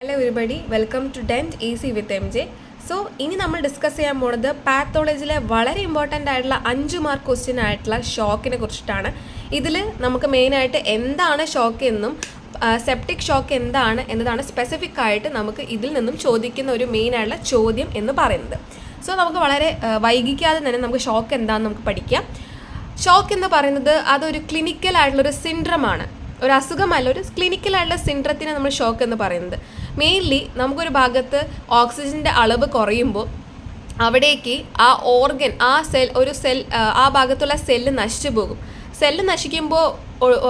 Hello everybody, welcome to Dent Easy with MJ. So ഇനി നമ്മൾ discuss ചെയ്യാൻ പോകുന്നത് പാത്തോളജിയിലെ വളരെ ഇമ്പോർട്ടൻ്റ് ആയിട്ടുള്ള 5 മാർക്ക് ക്വസ്റ്റ്യൻ ആയിട്ടുള്ള ഷോക്കിനെ കുറിച്ചിട്ടാണ്. ഇതിൽ നമുക്ക് മെയിനായിട്ട് എന്താണ് ഷോക്ക് എന്നും സെപ്റ്റിക് ഷോക്ക് എന്താണ് എന്നതാണ് സ്പെസിഫിക് ആയിട്ട് നമുക്ക് ഇതിൽ നിന്നും ചോദിക്കുന്ന ഒരു മെയിൻ ആയിട്ടുള്ള ചോദ്യം എന്ന് പറയുന്നത്. സോ നമുക്ക് വളരെ വൈകിക്കാതെ തന്നെ നമുക്ക് ഷോക്ക് എന്താണെന്ന് നമുക്ക് പഠിക്കാം. ഷോക്ക് എന്ന് പറയുന്നത് അതൊരു ക്ലിനിക്കൽ ആയിട്ടുള്ളൊരു സിൻഡ്രമാണ്, ഒരു അസുഖമല്ല, ഒരു ക്ലിനിക്കലായിട്ടുള്ള സിൻഡ്രത്തിനെ നമ്മൾ ഷോക്ക് എന്ന് പറയുന്നത്. മെയിൻലി നമുക്കൊരു ഭാഗത്ത് ഓക്സിജൻ്റെ അളവ് കുറയുമ്പോൾ അവിടേക്ക് ആ ഓർഗൻ, ആ ഭാഗത്തുള്ള സെല്ല് നശിച്ചു പോകും. സെല്ല് നശിക്കുമ്പോൾ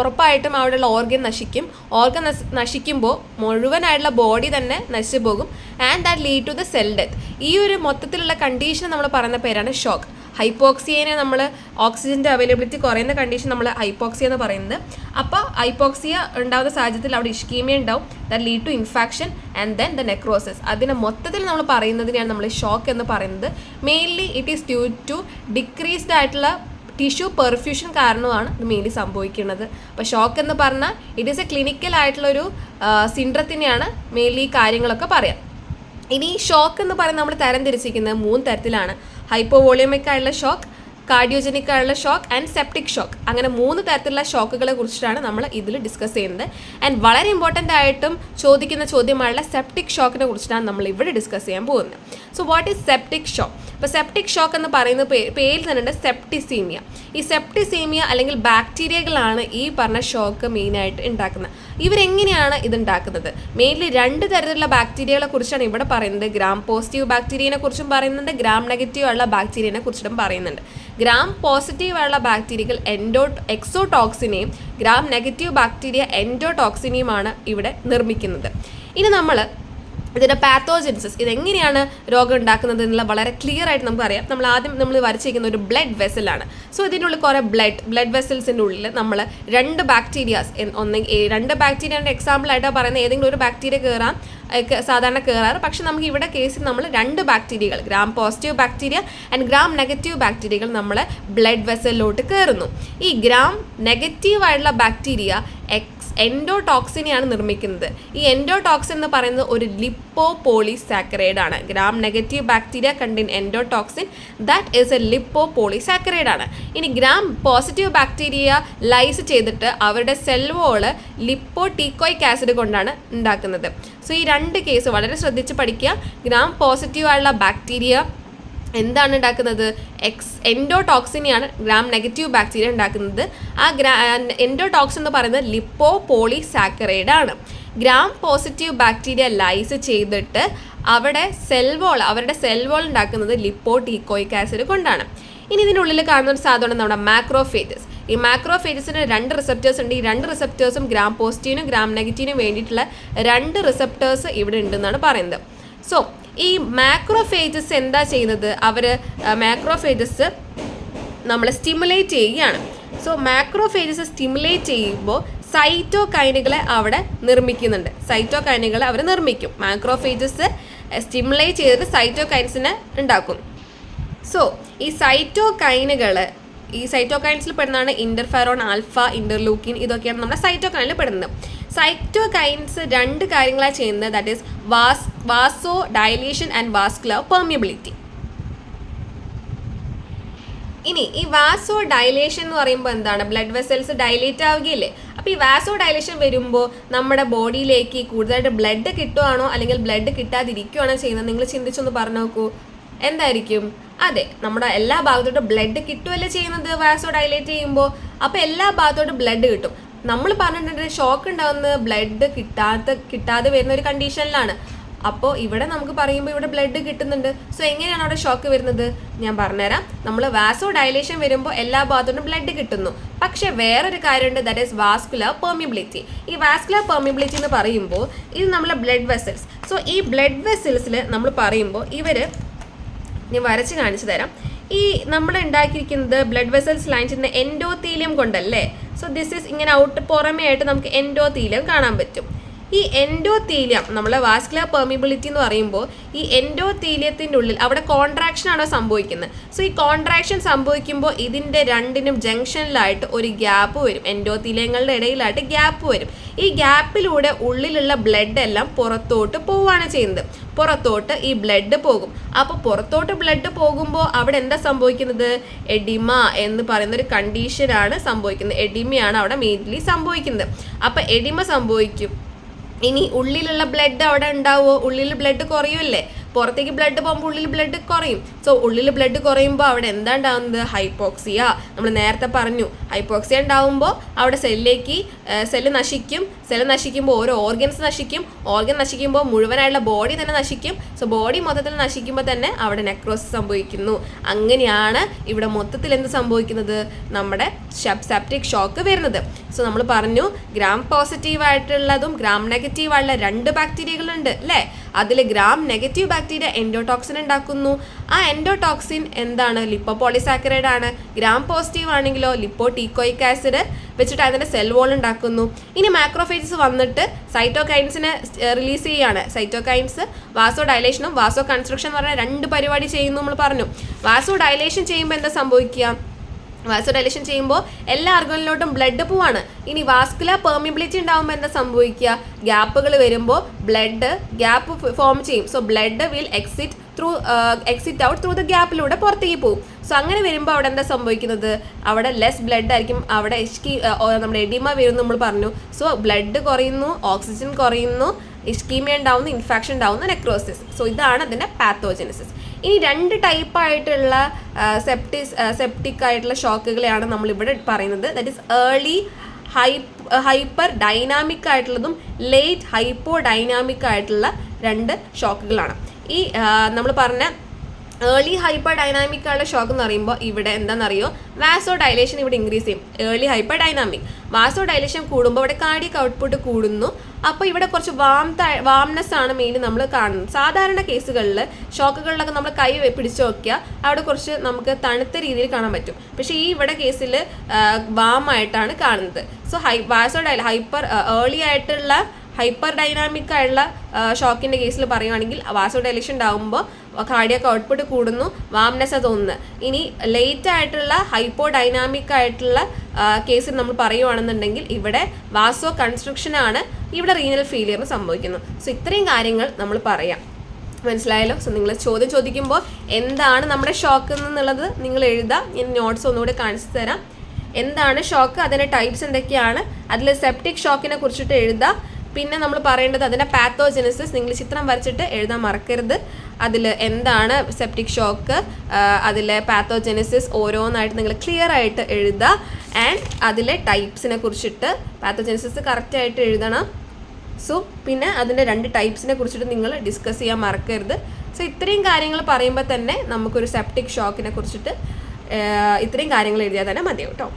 ഉറപ്പായിട്ടും അവിടെയുള്ള ഓർഗൻ നശിക്കും. ഓർഗൻ നശിക്കുമ്പോൾ മുഴുവനായിട്ടുള്ള ബോഡി തന്നെ നശിച്ചു പോകും. And that lead to the cell death. ഈ ഒരു മൊത്തത്തിലുള്ള കണ്ടീഷൻ നമ്മൾ പറയുന്ന പേരാണ് ഷോക്ക്. ഹൈപ്പോക്സിയനെ നമ്മൾ ഓക്സിജൻ്റെ അവൈലബിലിറ്റി കുറയുന്ന കണ്ടീഷൻ നമ്മൾ ഹൈപ്പോക്സിയ എന്ന് പറയുന്നത്. അപ്പോൾ ഹൈപ്പോക്സിയ ഉണ്ടാകുന്ന സാഹചര്യത്തിൽ അവിടെ ഇഷ്കീമിയ ഉണ്ടാവും, that lead to infection and then the necrosis. അതിനെ മൊത്തത്തിൽ നമ്മൾ പറയുന്നതിനെയാണ് നമ്മൾ ഷോക്ക് എന്ന് പറയുന്നത്. Mainly it is due to decreased ആയിട്ടുള്ള ടിഷ്യൂ പെർഫ്യൂഷൻ കാരണമാണ് ഇത് മെയിൻലി സംഭവിക്കുന്നത്. അപ്പോൾ ഷോക്ക് എന്ന് പറഞ്ഞാൽ ഇറ്റ് ഈസ് എ ക്ലിനിക്കൽ ആയിട്ടുള്ളൊരു സിൻഡ്രത്തിനെയാണ് മെയിൻലി ഈ കാര്യങ്ങളൊക്കെ പറയാം. ഇനി ഈ ഷോക്ക് എന്ന് പറയുന്നത് നമ്മൾ തരം തിരിച്ചിരിക്കുന്നത് 3 തരത്തിലാണ്. ഹൈപ്പോവോളിയമിക് ആയിട്ടുള്ള ഷോക്ക്, കാർഡിയോജനിക് ആയിട്ടുള്ള ഷോക്ക് ആൻഡ് സെപ്റ്റിക് ഷോക്ക്. അങ്ങനെ 3 തരത്തിലുള്ള ഷോക്കുകളെ കുറിച്ചിട്ടാണ് നമ്മൾ ഇതിൽ ഡിസ്കസ് ചെയ്യുന്നത്. ആൻഡ് വളരെ ഇമ്പോർട്ടൻ്റ് ആയിട്ടും ചോദിക്കുന്ന ചോദ്യമായുള്ള സെപ്റ്റിക് ഷോക്കിനെ കുറിച്ചിട്ടാണ് നമ്മൾ ഇവിടെ ഡിസ്കസ് ചെയ്യാൻ പോകുന്നത്. So what is septic shock? ഇപ്പോൾ സെപ്റ്റിക് ഷോക്ക് എന്ന് പറയുന്ന പേരിൽ തന്നെ സെപ്റ്റിസീമിയ. ഈ സെപ്റ്റിസീമിയ അല്ലെങ്കിൽ ബാക്ടീരിയകളാണ് ഈ പറഞ്ഞ ഷോക്ക് മെയിനായിട്ട് ഉണ്ടാക്കുന്നത്. ഇവരെങ്ങനെയാണ് ഇതുണ്ടാക്കുന്നത്? മെയിൻലി 2 തരത്തിലുള്ള ബാക്ടീരിയകളെ കുറിച്ചാണ് ഇവിടെ പറയുന്നത്. ഗ്രാം പോസിറ്റീവ് ബാക്ടീരിയനെ കുറിച്ചും പറയുന്നുണ്ട്, ഗ്രാം നെഗറ്റീവ് ഉള്ള ബാക്ടീരിയനെ കുറിച്ചിട്ടും പറയുന്നുണ്ട്. ഗ്രാം പോസിറ്റീവ് ഉള്ള ബാക്ടീരിയകൾ എക്സോടോക്സിനെയും ഗ്രാം നെഗറ്റീവ് ബാക്ടീരിയ എൻഡോടോക്സിനെയുമാണ് ഇവിടെ നിർമ്മിക്കുന്നത്. ഇനി നമ്മൾ ഇതിൻ്റെ പാത്തോജൻസിസ്, ഇതെങ്ങനെയാണ് രോഗം ഉണ്ടാക്കുന്നത് എന്നുള്ള വളരെ ക്ലിയർ ആയിട്ട് നമുക്കറിയാം. നമ്മൾ വരച്ചിരിക്കുന്ന ഒരു ബ്ലഡ് വെസലാണ്. സോ ഇതിൻ്റെ ഉള്ളിൽ കുറേ ബ്ലഡ് വെസൽസിൻ്റെ ഉള്ളിൽ നമ്മൾ 2 ബാക്ടീരിയാസ്, രണ്ട് ബാക്ടീരിയയുടെ എക്സാമ്പിളായിട്ടാണ് പറയുന്നത്. ഏതെങ്കിലും ഒരു ബാക്ടീരിയ സാധാരണ കയറാറ്. പക്ഷെ നമുക്ക് ഇവിടെ കേസിൽ നമ്മൾ 2 ബാക്ടീരിയകൾ, gram positive bacteria and gram negative ബാക്ടീരിയകൾ നമ്മൾ ബ്ലഡ് വെസലിലോട്ട് കയറുന്നു. ഈ ഗ്രാം നെഗറ്റീവ് ആയിട്ടുള്ള ബാക്ടീരിയ എൻഡോടോക്സിനെയാണ് നിർമ്മിക്കുന്നത്. ഈ എൻഡോടോക്സിൻ എന്ന് പറയുന്നത് ഒരു ലിപ്പോപോളിസാക്കറൈഡ് ആണ്. Gram negative bacteria contain endotoxin, that is a lipopolysaccharide ആണ്. ഇനി ഗ്രാം പോസിറ്റീവ് ബാക്ടീരിയ ലൈസ് ചെയ്തിട്ട് അവരുടെ സെൽ വോള് ലിപ്പോടീക്കോയിക് ആസിഡ് കൊണ്ടാണ് ഉണ്ടാക്കുന്നത്. സോ ഈ 2 കേസ് വളരെ ശ്രദ്ധിച്ച് പഠിക്കുക. ഗ്രാം പോസിറ്റീവ് ആയുള്ള ബാക്ടീരിയ എന്താണ് ഉണ്ടാക്കുന്നത്? എൻഡോടോക്സിനെയാണ് ഗ്രാം നെഗറ്റീവ് ബാക്ടീരിയ ഉണ്ടാക്കുന്നത്. ആ എൻഡോടോക്സിൻ എന്ന് പറയുന്നത് ലിപ്പോപോളിസാക്കറൈഡ് ആണ്. ഗ്രാം പോസിറ്റീവ് ബാക്ടീരിയ ലൈസ് ചെയ്തിട്ട് അവരുടെ സെൽ വോൾ ഉണ്ടാക്കുന്നത് ലിപ്പോടീക്കോയിക് ആസിഡ് കൊണ്ടാണ്. ഇനി ഇതിനുള്ളിൽ കാണുന്ന ഒരു സാധനം നമ്മുടെ മാക്രോഫേജസ്. ഈ മാക്രോഫേജസിന് 2 റിസപ്റ്റേഴ്സ് ഉണ്ട്. ഈ 2 റിസപ്റ്റേഴ്സും ഗ്രാം പോസിറ്റീവിനും ഗ്രാം നെഗറ്റീവിനും വേണ്ടിയിട്ടുള്ള 2 റിസപ്റ്റേഴ്സ് ഇവിടെ ഉണ്ടെന്നാണ് പറയുന്നത്. സോ ഈ മാക്രോഫേജസ് എന്താ ചെയ്യുന്നത്? മാക്രോഫേജസ് നമ്മൾ സ്റ്റിമുലേറ്റ് ചെയ്യുകയാണ്. സോ മാക്രോഫേജസ് സ്റ്റിമുലേറ്റ് ചെയ്യുമ്പോൾ സൈറ്റോകൈനുകളെ അവിടെ നിർമ്മിക്കുന്നുണ്ട്. സൈറ്റോകൈനുകളെ അവർ നിർമ്മിക്കും. മാക്രോഫേജസ് സ്റ്റിമുലേറ്റ് ചെയ്തിട്ട് സൈറ്റോകൈൻസിനെ ഉണ്ടാക്കും. സോ ഈ സൈറ്റോകൈൻസിൽ പെടുന്നതാണ് ഇന്റർഫെറോൺ ആൽഫ, ഇന്റർലൂക്കിൻ, ഇതൊക്കെയാണ് നമ്മുടെ സൈറ്റോകൈനിൽ പെടുന്നത്. സൈറ്റോകൈൻസ് 2 കാര്യങ്ങളാണ് ചെയ്യുന്നത്. That is vasodilation and vascular permeability. ഇനി ഈ വാസോ ഡയലേഷൻ എന്ന് പറയുമ്പോൾ എന്താണ്? ബ്ലഡ് വെസൽസ് ഡയലേറ്റ് ആവുകയില്ലേ? അപ്പോൾ ഈ വാസോ ഡയലേഷൻ വരുമ്പോൾ നമ്മുടെ ബോഡിയിലേക്ക് കൂടുതലായിട്ട് ബ്ലഡ് കിട്ടുവാണോ അല്ലെങ്കിൽ ബ്ലഡ് കിട്ടാതിരിക്കുകയാണോ ചെയ്യുന്നത്? നിങ്ങൾ ചിന്തിച്ചൊന്ന് പറഞ്ഞു നോക്കൂ. എന്തായിരിക്കും? അതെ, നമ്മുടെ എല്ലാ ഭാഗത്തോട്ടും ബ്ലഡ് കിട്ടുമല്ലേ ചെയ്യുന്നത് വാസോ ഡയലേറ്റ് ചെയ്യുമ്പോൾ. അപ്പോൾ എല്ലാ ഭാഗത്തോട്ടും ബ്ലഡ് കിട്ടും. നമ്മൾ പറഞ്ഞിട്ടുണ്ട് ഷോക്ക് ഉണ്ടാകുന്നത് ബ്ലഡ് കിട്ടാതെ വരുന്ന ഒരു കണ്ടീഷനിലാണ്. അപ്പോൾ ഇവിടെ നമുക്ക് പറയുമ്പോൾ ഇവിടെ ബ്ലഡ് കിട്ടുന്നുണ്ട്. സോ എങ്ങനെയാണ് അവിടെ ഷോക്ക് വരുന്നത്? ഞാൻ പറഞ്ഞുതരാം. നമ്മൾ വാസോ ഡയലേഷൻ വരുമ്പോൾ എല്ലാ ഭാഗത്തോട്ടും ബ്ലഡ് കിട്ടുന്നു. പക്ഷേ വേറൊരു കാര്യമുണ്ട്, ദാറ്റ് ഈസ് വാസ്കുലർ പെർമിയബിലിറ്റി. ഈ വാസ്കുലർ പെർമിയബിലിറ്റി എന്ന് പറയുമ്പോൾ ഇത് നമ്മളെ ബ്ലഡ് വെസൽസ്. സോ ഈ ബ്ലഡ് വെസൽസിൽ നമ്മൾ പറയുമ്പോൾ ഞാൻ വരച്ച് കാണിച്ചു തരാം. ഈ നമ്മൾ ഉണ്ടാക്കിയിരിക്കുന്നത് ബ്ലഡ് വെസൽസ് ലൈൻ ചെയ്യുന്ന എൻഡോത്തീലിയം കൊണ്ടല്ലേ. സോ ദിസ് ഈസ് ഇങ്ങനെ പുറമേ ആയിട്ട് നമുക്ക് എൻഡോത്തീലിയം കാണാൻ പറ്റും. ഈ എൻഡോത്തീലിയം, നമ്മളെ വാസ്കുലർ പെർമിബിലിറ്റി എന്ന് പറയുമ്പോൾ ഈ എൻഡോത്തീലിയത്തിൻ്റെ ഉള്ളിൽ അവിടെ കോൺട്രാക്ഷൻ ആണോ സംഭവിക്കുന്നത്. സോ ഈ കോൺട്രാക്ഷൻ സംഭവിക്കുമ്പോൾ ഇതിൻ്റെ രണ്ടിനും ജംഗ്ഷനിലായിട്ട് ഒരു ഗ്യാപ്പ് വരും, എൻഡോത്തീലിയങ്ങളുടെ ഇടയിലായിട്ട് ഗ്യാപ്പ് വരും. ഈ ഗ്യാപ്പിലൂടെ ഉള്ളിലുള്ള ബ്ലഡ് എല്ലാം പുറത്തോട്ട് പോവുകയാണ് ചെയ്യുന്നത്. പുറത്തോട്ട് ഈ ബ്ലഡ് പോകും. അപ്പോൾ പുറത്തോട്ട് ബ്ലഡ് പോകുമ്പോൾ അവിടെ എന്താ സംഭവിക്കുന്നത്, എഡിമ എന്ന് പറയുന്ന ഒരു കണ്ടീഷനാണ് സംഭവിക്കുന്നത്. എഡിമയാണ് അവിടെ മെയിൻലി സംഭവിക്കുന്നത്. അപ്പോൾ എഡിമ സംഭവിക്കും. ഇനി ഉള്ളിലുള്ള ബ്ലഡ് അവിടെ ഉണ്ടാവുമോ, ഉള്ളിൽ ബ്ലഡ് കുറയുമല്ലേ, പുറത്തേക്ക് ബ്ലഡ് പോകുമ്പോൾ ഉള്ളിൽ ബ്ലഡ് കുറയും. സോ ഉള്ളിൽ ബ്ലഡ് കുറയുമ്പോൾ അവിടെ എന്താ ഉണ്ടാകുന്നത്, ഹൈപ്പോക്സിയ. നമ്മൾ നേരത്തെ പറഞ്ഞു ഹൈപ്പോക്സിയ ഉണ്ടാകുമ്പോൾ അവിടെ സെല്ല് നശിക്കും. സെല്ല് നശിക്കുമ്പോൾ ഓരോ ഓർഗൻസ് നശിക്കും. ഓർഗൻ നശിക്കുമ്പോൾ മുഴുവനായിട്ടുള്ള ബോഡി തന്നെ നശിക്കും. സോ ബോഡി മൊത്തത്തിൽ നശിക്കുമ്പോൾ തന്നെ അവിടെ നെക്രോസിസ് സംഭവിക്കുന്നു. അങ്ങനെയാണ് ഇവിടെ മൊത്തത്തിൽ എന്ത് സംഭവിക്കുന്നത്, നമ്മുടെ സെപ്റ്റിക് ഷോക്ക് വരുന്നത്. സോ നമ്മൾ പറഞ്ഞു ഗ്രാം പോസിറ്റീവ് ആയിട്ടുള്ളതും ഗ്രാം നെഗറ്റീവ് ആയിട്ടുള്ള 2 ബാക്ടീരിയകളുണ്ട് അല്ലേ. അതിൽ ഗ്രാം നെഗറ്റീവ് ബാക്ടീരിയ എൻഡോടോക്സിൻ ഉണ്ടാക്കുന്നു. ആ എൻഡോടോക്സിൻ എന്താണ്, ലിപ്പോപോളിസാക്കറൈഡ് ആണ്. ഗ്രാം പോസിറ്റീവ് ആണെങ്കിലോ ലിപ്പോടീക്കോയിക് ആസിഡ് വെച്ചിട്ട് അതിൻ്റെ സെൽ വോൾ ഉണ്ടാക്കുന്നു. ഇനി മാക്രോഫേജസ് വന്നിട്ട് സൈറ്റോകൈൻസിനെ റിലീസ് ചെയ്യുകയാണ്. സൈറ്റോകൈൻസ് വാസോ ഡയലേഷനും വാസോ കൺസ്ട്രക്ഷൻ എന്ന് പറഞ്ഞാൽ 2 പരിപാടി ചെയ്യുന്നു നമ്മൾ പറഞ്ഞു. വാസോ ഡയലേഷൻ ചെയ്യുമ്പോൾ എന്താ സംഭവിക്കുക, വാസോ ഡയലേഷൻ ചെയ്യുമ്പോൾ എല്ലാ ഓർഗനിലോട്ടും ബ്ലഡ് പോവാണ്. ഇനി വാസ്കുലർ പെർമിബിലിറ്റി ഉണ്ടാകുമ്പോൾ എന്താ സംഭവിക്കുക, ഗ്യാപ്പുകൾ വരുമ്പോൾ ബ്ലഡ് ഗ്യാപ്പ് ഫോം ചെയ്യും. So blood will exit out through the ഗ്യാപ്പിലൂടെ പുറത്തേക്ക് പോകും. സോ അങ്ങനെ വരുമ്പോൾ അവിടെ എന്താ സംഭവിക്കുന്നത്, അവിടെ ലെസ് ബ്ലഡ് ആയിരിക്കും, അവിടെ നമ്മുടെ എഡിമ വരുന്നു നമ്മൾ പറഞ്ഞു. സോ ബ്ലഡ് കുറയുന്നു, ഓക്സിജൻ കുറയുന്നു, ഇസ്കീമിയ ഉണ്ടാവുന്നു, ഇൻഫെക്ഷൻ ഉണ്ടാവുന്നു, നെക്രോസിസ്. സോ ഇതാണ് അതിൻ്റെ പാത്തോജനസിസ്. ഇനി 2 ടൈപ്പായിട്ടുള്ള സെപ്റ്റിക് ആയിട്ടുള്ള ഷോക്കുകളെയാണ് നമ്മളിവിടെ പറയുന്നത്. That is early hyper dynamic ആയിട്ടുള്ളതും ലേറ്റ് ഹൈപ്പോ ഡൈനാമിക് ആയിട്ടുള്ള 2 ഷോക്കുകളാണ്. ഈ നമ്മൾ പറഞ്ഞ ഏർലി ഹൈപ്പർ ഡൈനാമിക് ആയുള്ള ഷോക്ക് എന്ന് പറയുമ്പോൾ ഇവിടെ എന്താണെന്നറിയോ, വാസോ ഡയലേഷൻ ഇവിടെ ഇൻക്രീസ് ചെയ്യും. ഏർലി ഹൈപ്പർ ഡൈനാമിക് വാസോ ഡയലേഷൻ കൂടുമ്പോൾ അവിടെ കാർഡിയക് ഔട്ട്പുട്ട് കൂടുന്നു. അപ്പോൾ ഇവിടെ കുറച്ച് വാംനെസ് ആണ് മെയിൻലി നമ്മൾ കാണുന്നത്. സാധാരണ കേസുകളിൽ ഷോക്കുകളിലൊക്കെ നമ്മൾ കൈ പിടിച്ചു നോക്കിയാൽ അവിടെ കുറച്ച് നമുക്ക് തണുത്ത രീതിയിൽ കാണാൻ പറ്റും. പക്ഷേ ഈ ഇവിടെ കേസിൽ വാമായിട്ടാണ് കാണുന്നത്. സോ വാസോ ഹൈപ്പർ ഏർലി ആയിട്ടുള്ള ഹൈപ്പർ ഡൈനാമിക് ആയിട്ടുള്ള ഷോക്കിൻ്റെ കേസിൽ പറയുകയാണെങ്കിൽ വാസോ ഡയലേഷൻ ഉണ്ടാകുമ്പോൾ കാർഡിയക് ഔട്ട്പുട്ട് കൂടുന്നു, വാംനെസ് തോന്നുന്നു. ഇനി ലേറ്റ് ആയിട്ടുള്ള ഹൈപ്പോ ഡൈനാമിക് ആയിട്ടുള്ള കേസിൽ നമ്മൾ പറയുകയാണെന്നുണ്ടെങ്കിൽ ഇവിടെ വാസോ കൺസ്ട്രക്ഷനാണ്, ഇവിടെ റീനൽ ഫെയിലിയറിന് സംഭവിക്കുന്നു. സോ ഇത്രയും കാര്യങ്ങൾ നമ്മൾ പറയാം. മനസ്സിലായല്ലോ. സോ നിങ്ങൾ ചോദ്യം ചോദിക്കുമ്പോൾ എന്താണ് നമ്മുടെ ഷോക്ക് എന്നുള്ളത് നിങ്ങൾ എഴുതാം. ഞാൻ നോട്ട്സ് ഒന്നുകൂടെ കാണിച്ചു തരാം. എന്താണ് ഷോക്ക്, അതിൻ്റെ ടൈപ്സ് എന്തൊക്കെയാണ്, അതിൽ സെപ്റ്റിക് ഷോക്കിനെ കുറിച്ചിട്ട് എഴുതാം. പിന്നെ നമ്മൾ പറയേണ്ടത് അതിൻ്റെ പാത്തോജനസിസ്, നിങ്ങൾ ചിത്രം വരച്ചിട്ട് എഴുതാൻ മറക്കരുത്. അതിൽ എന്താണ് സെപ്റ്റിക് ഷോക്ക്, അതിലെ പാത്തോജനസിസ് ഓരോന്നായിട്ട് നിങ്ങൾ ക്ലിയർ ആയിട്ട് എഴുതുക. ആൻഡ് അതിലെ ടൈപ്സിനെ കുറിച്ചിട്ട് പാത്തോജനസിസ് കറക്റ്റായിട്ട് എഴുതണം. സോ പിന്നെ അതിൻ്റെ 2 ടൈപ്സിനെ കുറിച്ചിട്ട് നിങ്ങൾ ഡിസ്കസ് ചെയ്യാൻ മറക്കരുത്. സോ ഇത്രയും കാര്യങ്ങൾ പറയുമ്പോൾ തന്നെ നമുക്കൊരു സെപ്റ്റിക് ഷോക്കിനെ കുറിച്ചിട്ട് ഇത്രയും കാര്യങ്ങൾ എഴുതിയാൽ തന്നെ മതിയാവും കേട്ടോ.